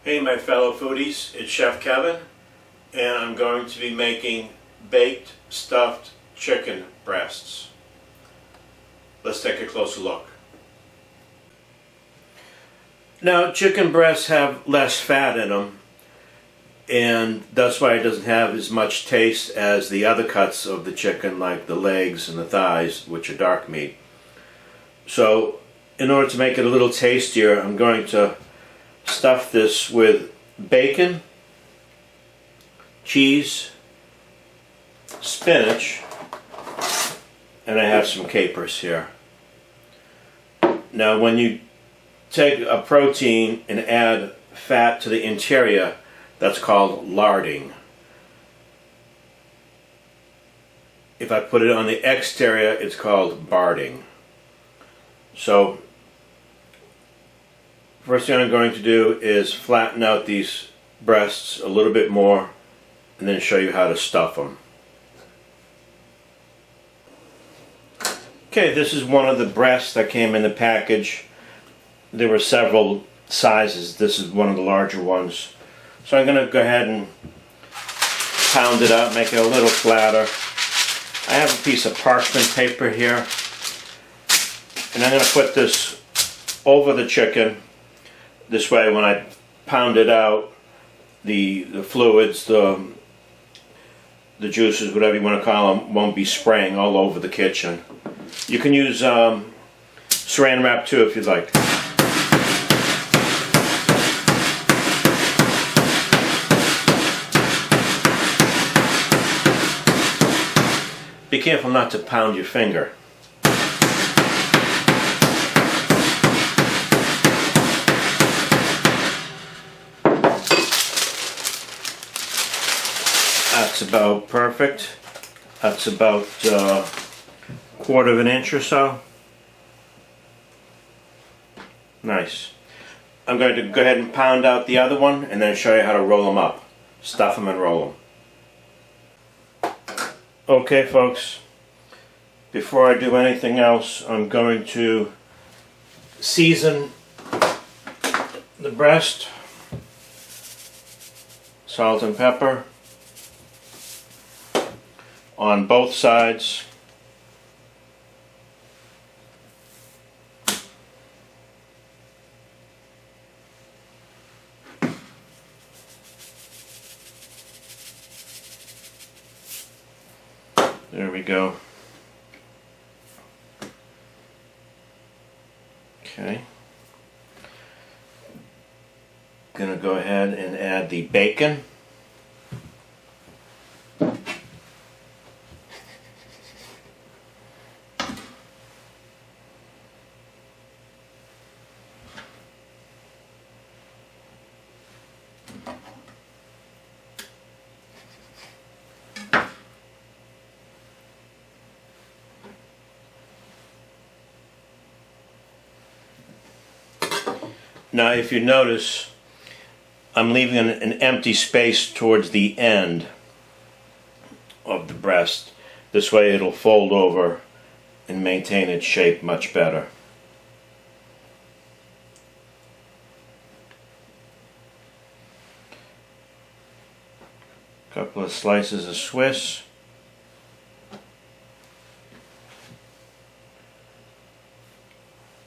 Hey my fellow foodies, it's Chef Kevin, and I'm going to be making baked stuffed chicken breasts. Let's take a closer look. Now, chicken breasts have less fat in them, and that's why it doesn't have as much taste as the other cuts of the chicken, like the legs and the thighs, which are dark meat. So, in order to make it a little tastier, I'm going to stuff this with bacon, cheese, spinach, and I have some capers here. Now when you take a protein and add fat to the interior, that's called larding. If I put it on the exterior, it's called barding. So first thing I'm going to do is flatten out these breasts a little bit more and then show you how to stuff them. Okay, this is one of the breasts that came in the package. There were several sizes. This is one of the larger ones. So I'm going to go ahead and pound it up, make it a little flatter. I have a piece of parchment paper here, and I'm going to put this over the chicken. This way, when I pound it out, the fluids, the juices, whatever you want to call them, won't be spraying all over the kitchen. You can use saran wrap too if you'd like. Be careful not to pound your finger. That's about perfect. That's about a quarter of an inch or so. Nice. I'm going to go ahead and pound out the other one and then show you how to roll them up. Stuff them and roll them. Okay folks, before I do anything else, I'm going to season the breast, salt and pepper on both sides. There we go. Okay. Gonna go ahead and add the bacon. Now if you notice, I'm leaving an empty space towards the end of the breast. This way it'll fold over and maintain its shape much better. A couple of slices of Swiss.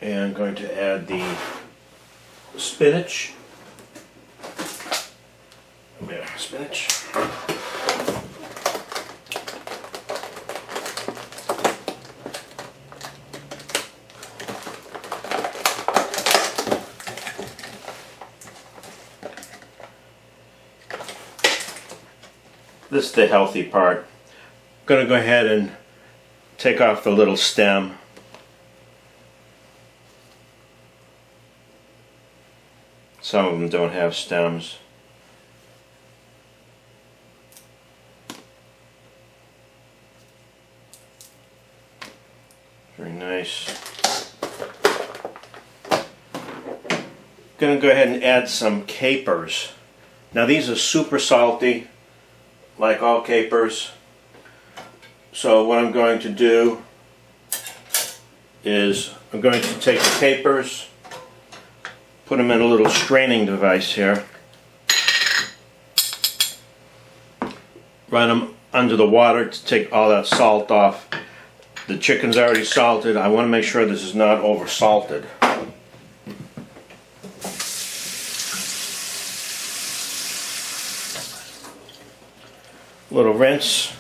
And I'm going to add the spinach. Spinach. This is the healthy part. I'm going to go ahead and take off the little stem. Some of them don't have stems. Very nice. Going to go ahead and add some capers. Now these are super salty, like all capers. So what I'm going to do is I'm going to take the capers, put them in a little straining device here. run them under the water to take all that salt off. The chicken's already salted. I want to make sure this is not over salted. Little rinse.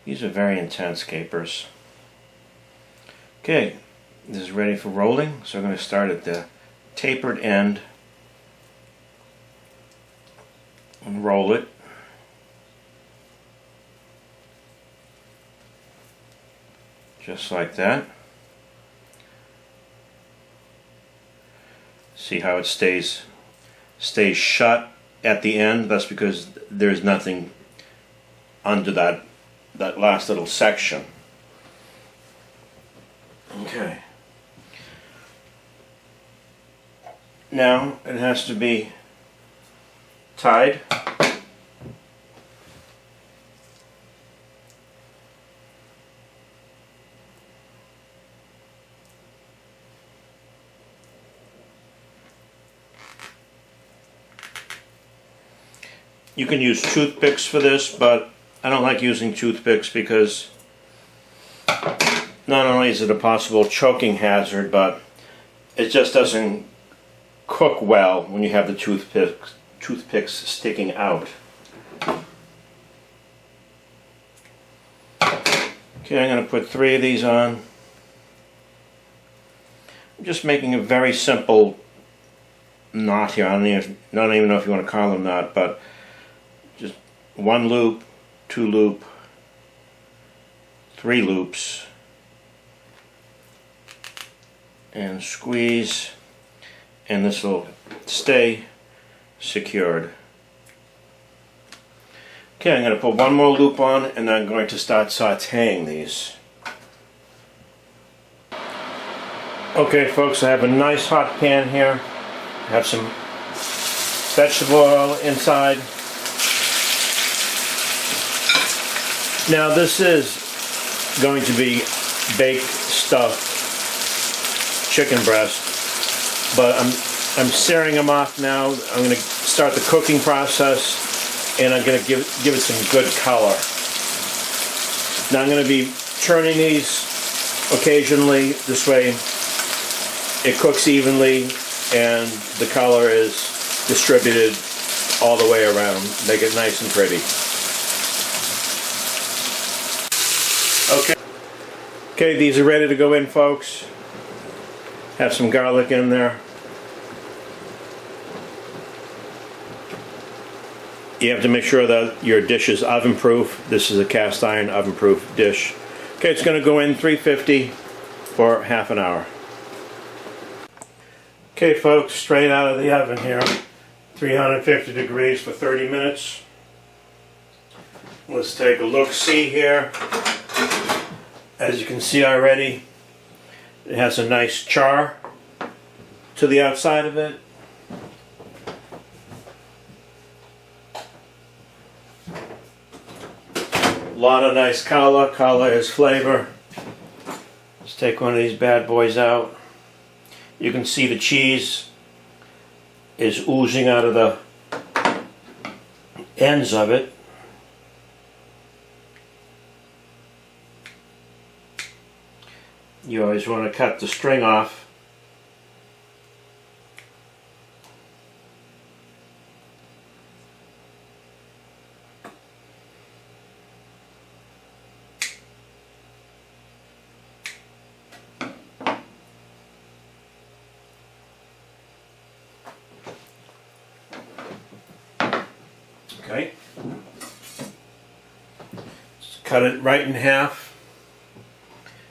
These are very intense capers. Okay, this is ready for rolling, so I'm going to start at the tapered end and roll it. Just like that. See how it stays shut at the end? That's because there's nothing under that last little section. Okay. Now it has to be tied. You can use toothpicks for this, but I don't like using toothpicks because not only is it a possible choking hazard, but it just doesn't cook well when you have the toothpicks sticking out. Okay, I'm going to put 3 of these on. I'm just making a very simple knot here. I don't even know if you want to call them knot, but just 1 loop, 2 loop, 3 loops, and squeeze, and this will stay secured. Okay, I'm going to put 1 more loop on, and I'm going to start sauteing these. Okay folks, I have a nice hot pan here. I have some vegetable oil inside. Now this is going to be baked stuffed chicken breast, but I'm searing them off now. I'm going to start the cooking process, and I'm going to give it some good color. Now I'm going to be turning these occasionally. This way it cooks evenly and the color is distributed all the way around. Make it nice and pretty. Okay, these are ready to go in, folks. Have some garlic in there. You have to make sure that your dish is oven proof. This is a cast iron oven proof dish. Okay, it's going to go in 350 for half an hour. Okay folks, straight out of the oven here. 350 degrees for 30 minutes. Let's take a look-see here. As you can see already, it has a nice char to the outside of it. A lot of nice color. Color is flavor. Let's take one of these bad boys out. You can see the cheese is oozing out of the ends of it. You always want to cut the string off. Okay. Just cut it right in half.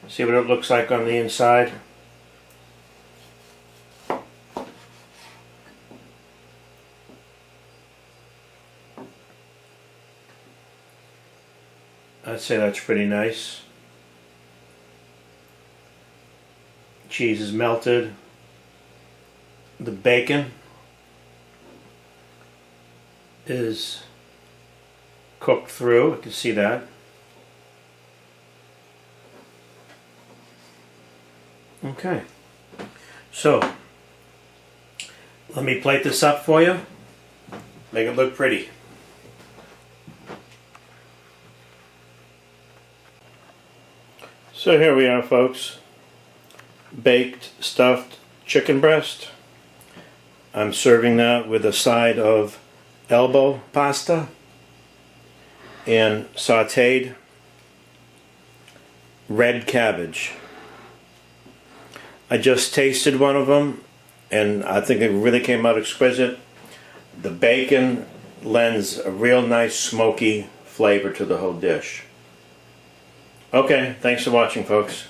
See what it looks like on the inside. I'd say that's pretty nice. Cheese is melted. The bacon is cooked through. You can see that. Okay, so Let me plate this up for you. Make it look pretty. So here we are, folks. Baked stuffed chicken breast. I'm serving that with a side of elbow pasta and sauteed red cabbage. I just tasted one of them and I think it really came out exquisite. The bacon lends a real nice smoky flavor to the whole dish. Okay, thanks for watching, folks.